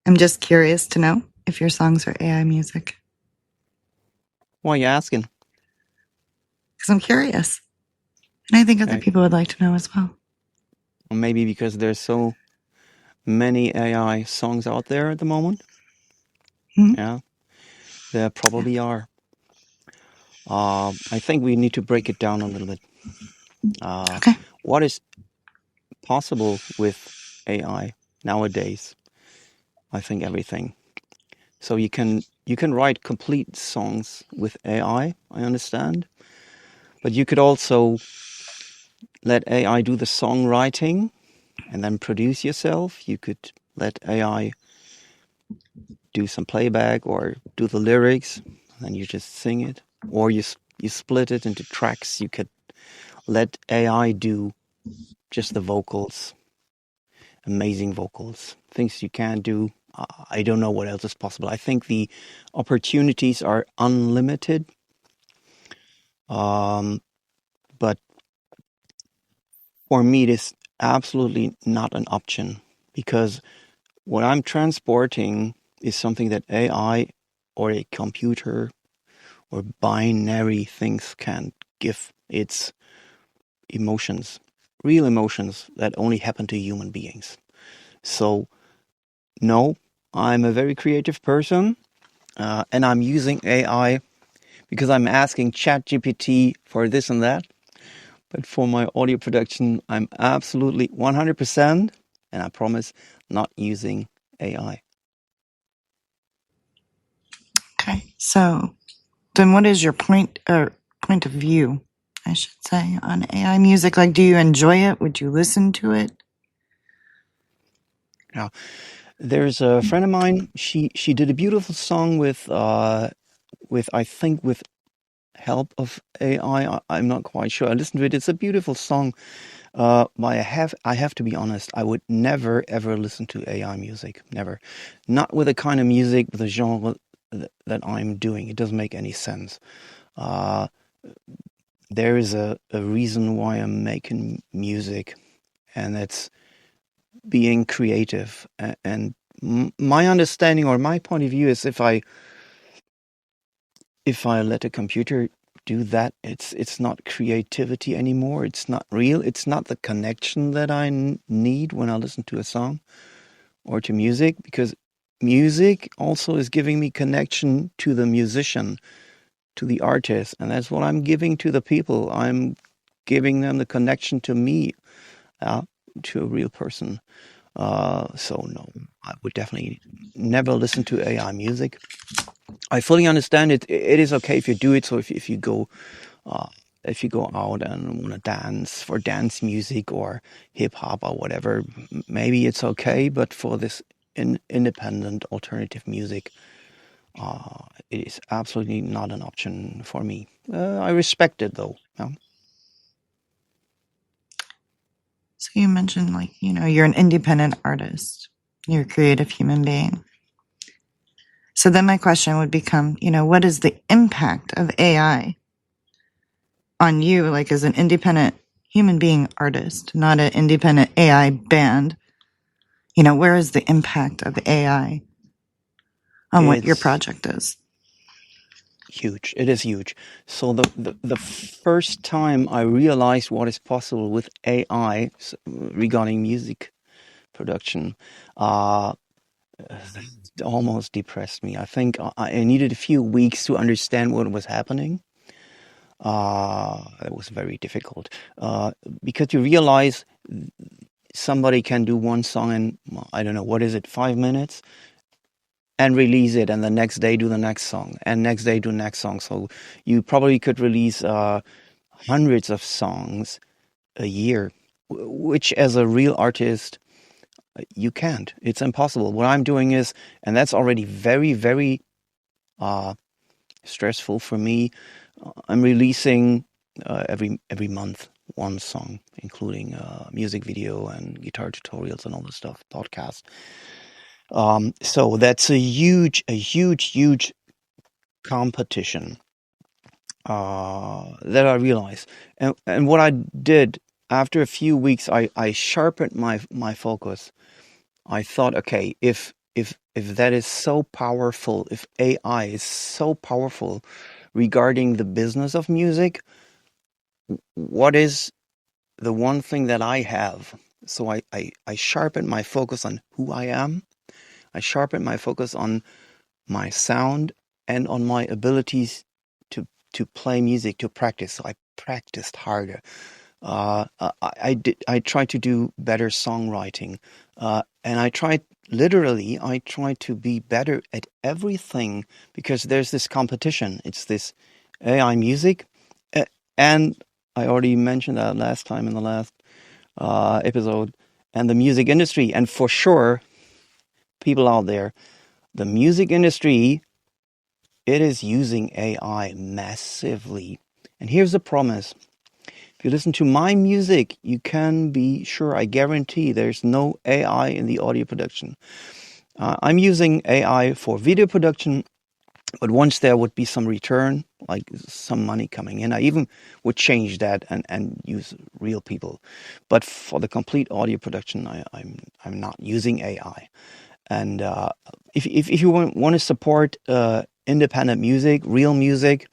I'm just curious to know if your songs are AI music. Why are you asking? Because I'm curious. And I think other people would like to know as well. Or maybe because there's so many AI songs out there at the moment. Mm-hmm. Yeah, there probably are. I think we need to break it down a little bit. Okay. What is possible with AI nowadays? I think everything. So you can write complete songs with AI, I understand. But you could also let AI do the songwriting and then produce yourself. You could let AI do some playback or do the lyrics, and you just sing it. Or you split it into tracks. You could let AI do just the vocals, amazing vocals, things you can't do. I don't know what else is possible. I think the opportunities are unlimited. But for me, it is absolutely not an option, because what I'm transporting is something that AI or a computer or binary things can't give. It's emotions, real emotions that only happen to human beings. So, no, I'm a very creative person, and I'm using AI because I'm asking ChatGPT for this and that. But for my audio production, I'm absolutely 100%, and I promise, not using AI. Okay. So then what is your point of view, I should say, on AI music? Like, do you enjoy it? Would you listen to it? Now, there's a friend of mine. She did a beautiful song with I think with help of AI. I'm not quite sure. I listened to it. It's a beautiful song. But I have to be honest. I would never ever listen to AI music. Never. Not with the kind of music, with the genre that I'm doing. It doesn't make any sense. There is a reason why I'm making music, and it's being creative. And my understanding or my point of view is if I let a computer do that, it's not creativity anymore. It's not real. It's not the connection that I need when I listen to a song or to music, because music also is giving me connection to the musician, to the artist, and that's what I'm giving to the people. I'm giving them the connection to me, to a real person. So no, I would definitely never listen to AI music. I fully understand it. It is okay if you do it. So if you go out and want to dance for dance music or hip hop or whatever, maybe it's okay. But for this independent alternative music, it is absolutely not an option for me. I respect it though. Yeah. So you mentioned, like, you're an independent artist. You're a creative human being. So then my question would become, what is the impact of AI on you, like as an independent human being artist, not an independent AI band? Where is the impact of AI on what your project is? Huge. It is huge. So the first time I realized what is possible with AI regarding music production, almost depressed me. I think I needed a few weeks to understand what was happening. It was very difficult, because you realize somebody can do one song in, I don't know, what is it, 5 minutes, and release it, and the next day do the next song, and next day do the next song. So you probably could release hundreds of songs a year, which as a real artist, you can't. It's impossible. What I'm doing is, and that's already very, very stressful for me, I'm releasing every month one song, including music video and guitar tutorials and all this stuff, podcast. So that's a huge competition that I realized. And what I did after a few weeks, I sharpened my focus. I thought, okay, if that is so powerful, if AI is so powerful regarding the business of music, what is the one thing that I have? So I sharpen my focus on who I am. I sharpen my focus on my sound and on my abilities to play music, to practice. So I practiced harder. I tried to do better songwriting, and I tried to be better at everything because there's this competition. It's this AI music, and I already mentioned that last time in the last episode, and the music industry. And for sure, people out there, the music industry, it is using AI massively. And here's the promise. If you listen to my music, you can be sure, I guarantee there's no AI in the audio production. I'm using AI for video production, but once there would be some return, like some money coming in, I even would change that and use real people. But for the complete audio production, I'm not using AI. And if you want to support independent music, real music,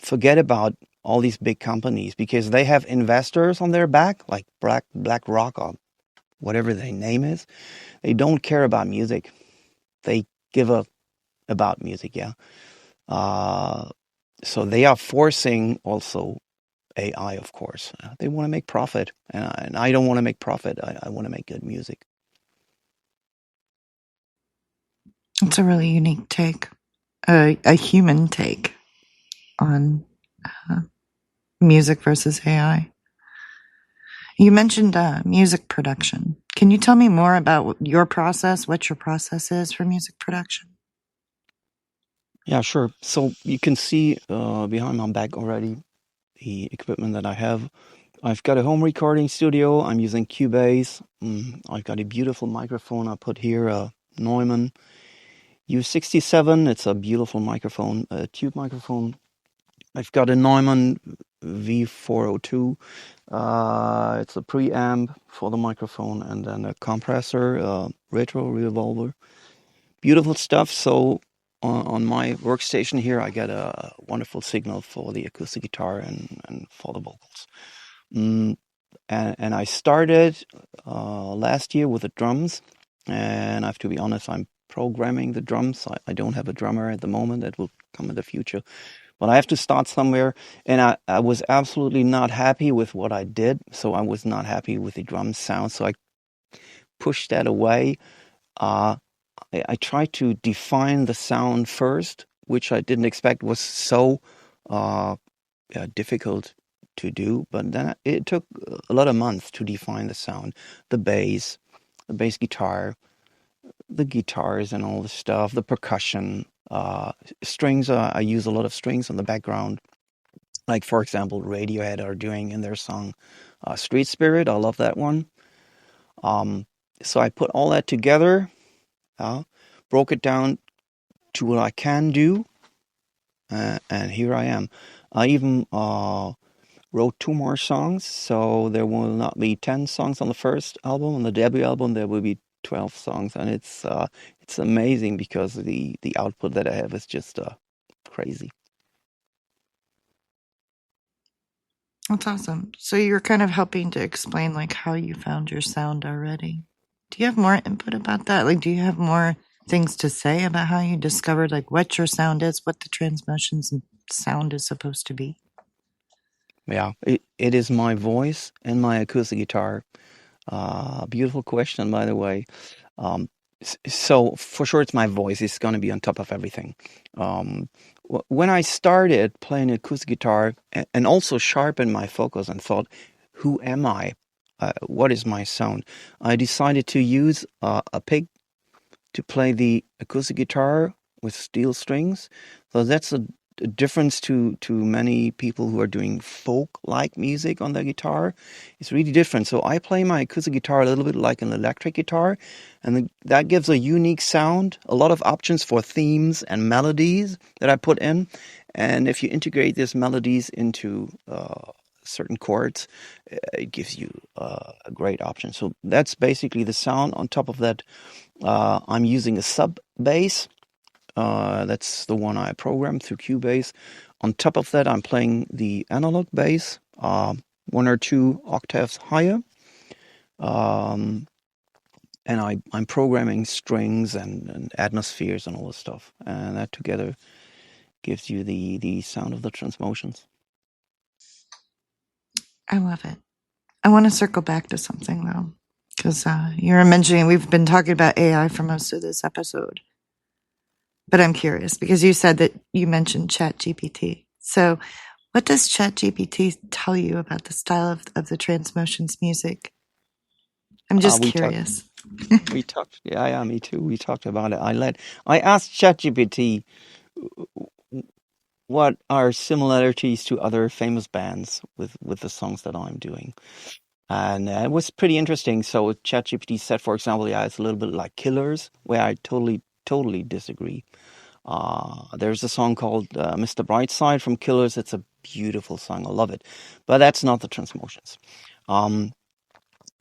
forget about all these big companies because they have investors on their back, like BlackRock or whatever their name is. They don't care about music. They give up about music, yeah. So they are forcing also AI, of course. They want to make profit, and I don't want to make profit. I want to make good music. It's a really unique take, a human take on music versus AI. You mentioned music production. Can you tell me more about your process, what your process is for music production? Yeah, sure. So you can see behind my back already the equipment that I have. I've got a home recording studio. I'm using Cubase. I've got a beautiful microphone I put here, a Neumann U67. It's a beautiful microphone, a tube microphone. I've got a Neumann V402. It's a preamp for the microphone and then a compressor, retro revolver. Beautiful stuff. So on my workstation here, I get a wonderful signal for the acoustic guitar and for the vocals. And I started last year with the drums. And I have to be honest, I'm programming the drums. I don't have a drummer at the moment. That will come in the future. But I have to start somewhere. And I was absolutely not happy with what I did. So I was not happy with the drum sound. So I pushed that away. I tried to define the sound first, which I didn't expect was so difficult to do. But then it took a lot of months to define the sound, the bass guitar, the guitars and all the stuff, the percussion, strings. I use a lot of strings on the background. Like, for example, Radiohead are doing in their song Street Spirit. I love that one. So I put all that together, broke it down to what I can do, and here I am. I even wrote 2 more songs, so there will not be 10 songs on the first album. On the debut album, there will be 12 songs, and it's amazing because the output that I have is just crazy. That's awesome. So you're kind of helping to explain like how you found your sound already. Do you have more input about that? Like, do you have more things to say about how you discovered like what your sound is, what the Transmotions sound is supposed to be? Yeah, it is my voice and my acoustic guitar. Beautiful question, by the way. So for sure, it's my voice. It's going to be on top of everything. When I started playing acoustic guitar and also sharpened my focus and thought, who am I? What is my sound? I decided to use a pig to play the acoustic guitar with steel strings. So that's a difference to many people who are doing folk-like music on their guitar. It's really different. So I play my acoustic guitar a little bit like an electric guitar, and that gives a unique sound, a lot of options for themes and melodies that I put in. And if you integrate these melodies into certain chords, it gives you a great option. So that's basically the sound. On top of that, I'm using a sub bass. That's the one I programmed through Cubase. On top of that, I'm playing the analog bass, 1 or 2 octaves higher. And I'm programming strings and atmospheres and all this stuff. And that together gives you the sound of the Transmotions. I love it. I want to circle back to something though, because you were mentioning we've been talking about AI for most of this episode. But I'm curious because you said that you mentioned ChatGPT. So, what does ChatGPT tell you about the style of the Transmotions music? I'm just curious. We talked. Yeah, me too. We talked about it. I asked ChatGPT what are similarities to other famous bands with the songs that I'm doing. And it was pretty interesting. So ChatGPT said, for example, yeah, it's a little bit like Killers, where I totally disagree. There's a song called Mr. Brightside from Killers. It's a beautiful song. I love it. But that's not the Transmotions.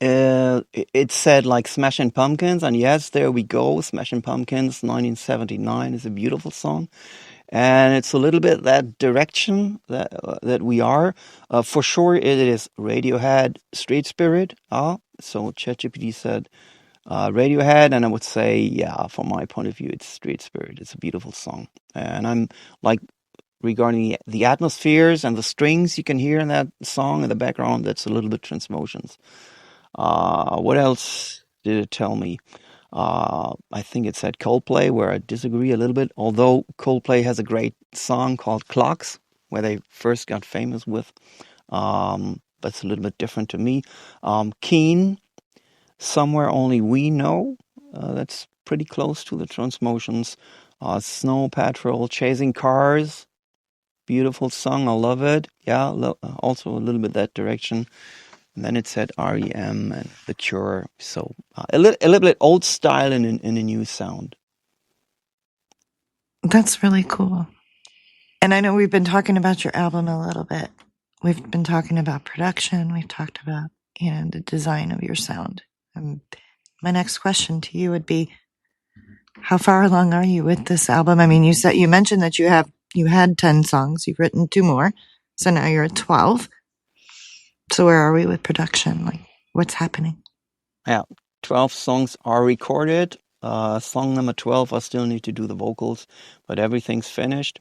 It said like Smashing Pumpkins, and yes, there we go. Smashing Pumpkins, 1979 is a beautiful song. And it's a little bit that direction that we are. For sure, it is Radiohead, Street Spirit. So ChatGPT said Radiohead, and I would say, yeah, from my point of view, it's Street Spirit. It's a beautiful song. And I'm like, regarding the atmospheres and the strings you can hear in that song in the background, that's a little bit Transmotions. What else did it tell me? I think it said Coldplay, where I disagree a little bit, although Coldplay has a great song called Clocks, where they first got famous with. But it's a little bit different to me. Keen, Somewhere Only We Know, that's pretty close to the Transmotions. Snow Patrol, Chasing Cars, beautiful song, I love it. Yeah, also a little bit that direction. And then it said REM and The Cure. So a little bit old style in a new sound. That's really cool. And I know we've been talking about your album a little bit. We've been talking about production. We've talked about, the design of your sound. My next question to you would be, how far along are you with this album? I mean, you mentioned that you had 10 songs. You've written 2 more. So now you're at 12. So where are we with production? Like, what's happening? Yeah, 12 songs are recorded. Song number 12, I still need to do the vocals, but everything's finished.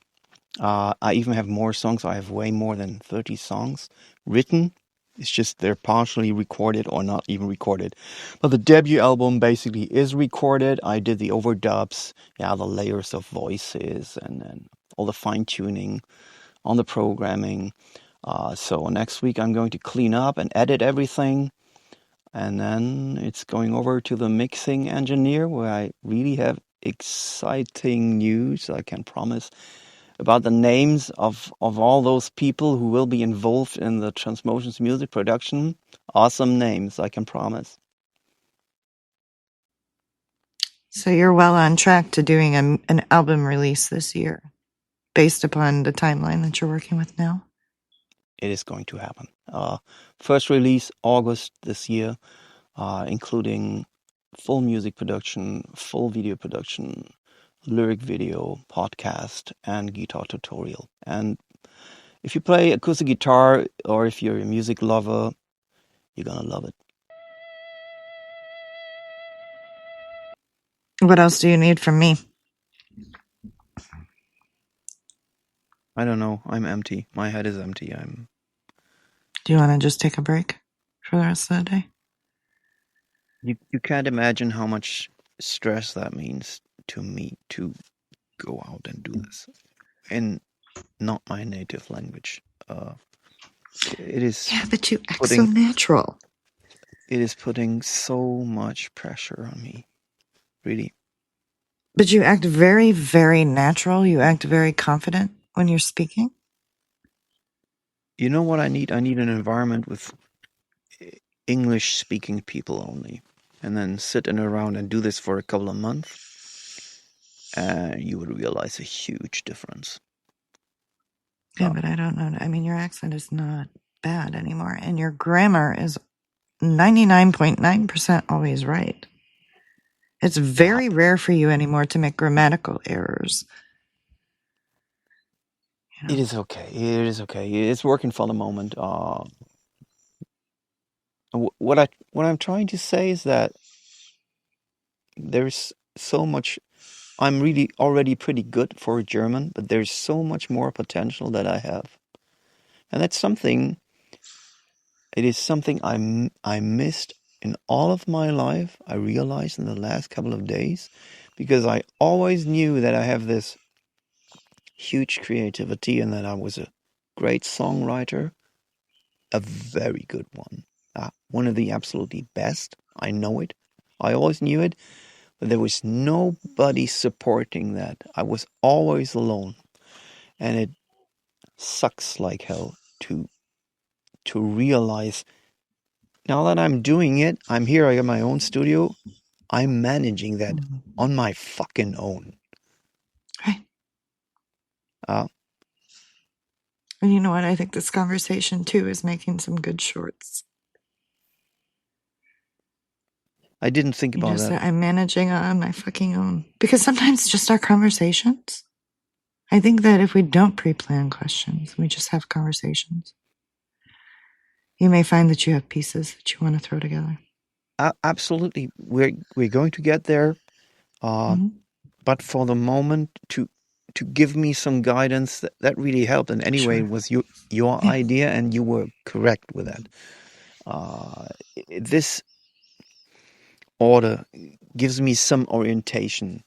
I even have more songs. I have way more than 30 songs written. It's just they're partially recorded or not even recorded. But the debut album basically is recorded. I did the overdubs, the layers of voices and all the fine tuning on the programming. So next week I'm going to clean up and edit everything. And then it's going over to the mixing engineer, where I really have exciting news I can promise about the names of all those people who will be involved in the Transmotions music production. Awesome names, I can promise. So you're well on track to doing an album release this year, based upon the timeline that you're working with now? It is going to happen. First release August this year, including full music production, full video production, lyric video, podcast, and guitar tutorial. And if you play acoustic guitar or if you're a music lover, you're gonna love it. What else do you need from me? I don't know. I'm empty. My head is empty. Do you want to just take a break for the rest of the day? You can't imagine how much stress that means to me to go out and do this in not my native language. It is. Yeah, but you act so natural. It is putting so much pressure on me, really. But you act very, very natural. You act very confident when you're speaking. You know what I need? I need an environment with English-speaking people only, and then sit around and do this for a couple of months, and you would realize a huge difference. Yeah, but I don't know. I mean, your accent is not bad anymore, and your grammar is 99.9% always right. It's very rare for you anymore to make grammatical errors. You know? It is okay. It is okay. It's working for the moment. What I'm trying to say is that there's so much. I'm really already pretty good for German, but there's so much more potential that I have, and that's something. It is something I missed in all of my life. I realized in the last couple of days, because I always knew that I have this huge creativity and that I was a great songwriter, a very good one of the absolutely best. I know it. I always knew it, but there was nobody supporting that. I was always alone, and it sucks like hell to realize now that I'm doing it. I'm here. I got my own studio. I'm managing that on my fucking own. Right. Uh, And you know what? I think this conversation too is making some good shorts. I didn't think about that. I'm managing on my fucking own. Because sometimes just our conversations. I think that if we don't pre-plan questions, we just have conversations, you may find that you have pieces that you want to throw together. Absolutely. We're going to get there. But for the moment, to give me some guidance, that really helped. And anyway, Sure. it was your idea, and you were correct with that. This order gives me some orientation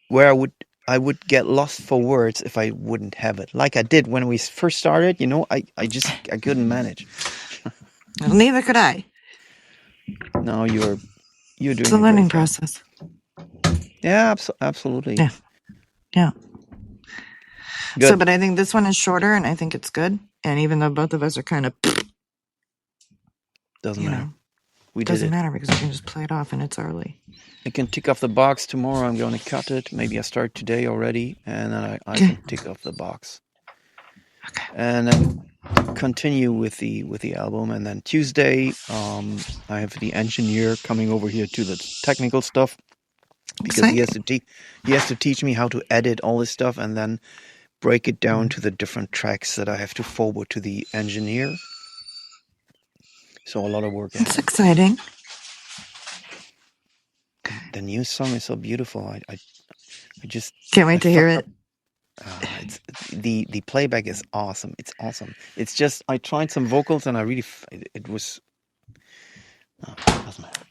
where I would get lost for words if I wouldn't have it, like I did when we first started. You know, I couldn't manage. Well, neither could I. No, you're doing It's a learning process. Yeah, absolutely. Yeah. Good. So, but I think this one is shorter, and I think it's good. And even though both of us are kind of, doesn't matter. We doesn't matter because we can just play it off, and it's early. I can tick off the box tomorrow. I'm going to cut it. Maybe I start today already, and then I can tick off the box. Okay. And then continue with the album. And then Tuesday, I have the engineer coming over here to the technical stuff because he has to teach me how to edit all this stuff and then break it down to the different tracks that I have to forward to the engineer. So a lot of work. It's exciting. The new song is so beautiful. I just can't wait to hear it. It's the playback is awesome. It's awesome. It's just I tried some vocals and I really it was doesn't matter.